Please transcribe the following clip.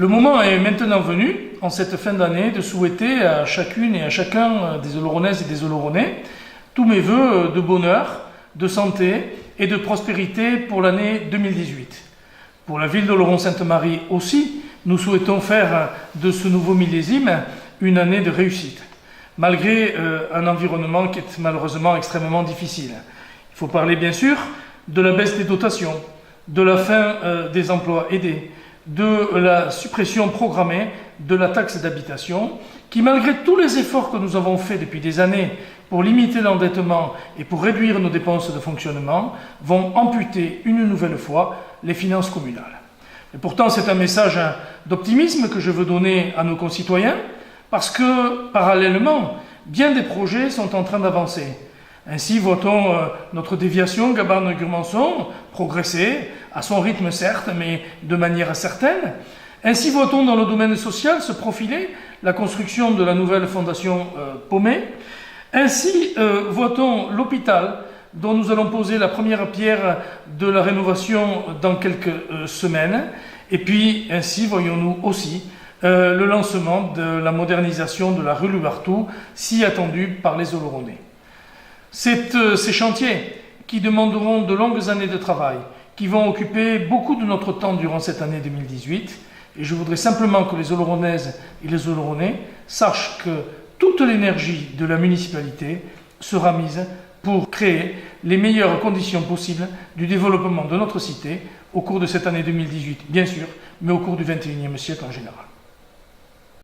Le moment est maintenant venu, en cette fin d'année, de souhaiter à chacune et à chacun des Oloronaises et des Oloronais tous mes vœux de bonheur, de santé et de prospérité pour l'année 2018. Pour la ville d'Oloron-Sainte-Marie aussi, nous souhaitons faire de ce nouveau millésime une année de réussite, malgré un environnement qui est malheureusement extrêmement difficile. Il faut parler bien sûr de la baisse des dotations, de la fin des emplois aidés, de la suppression programmée de la taxe d'habitation, qui malgré tous les efforts que nous avons faits depuis des années pour limiter l'endettement et pour réduire nos dépenses de fonctionnement, vont amputer une nouvelle fois les finances communales. Et pourtant, c'est un message d'optimisme que je veux donner à nos concitoyens, parce que, parallèlement, bien des projets sont en train d'avancer. Ainsi, voit-on notre déviation Gabarne-Gurmançon progresser, à son rythme certes, mais de manière certaine. Ainsi, voit-on dans le domaine social se profiler la construction de la nouvelle fondation Pommet. Ainsi, voit-on l'hôpital, dont nous allons poser la première pierre de la rénovation dans quelques semaines. Et puis, ainsi, voyons-nous aussi le lancement de la modernisation de la rue Lubartou, si attendue par les Oloronais. C'est ces chantiers qui demanderont de longues années de travail, qui vont occuper beaucoup de notre temps durant cette année 2018. Et je voudrais simplement que les Oloronaises et les Oloronais sachent que toute l'énergie de la municipalité sera mise pour créer les meilleures conditions possibles du développement de notre cité au cours de cette année 2018, bien sûr, mais au cours du XXIe siècle en général.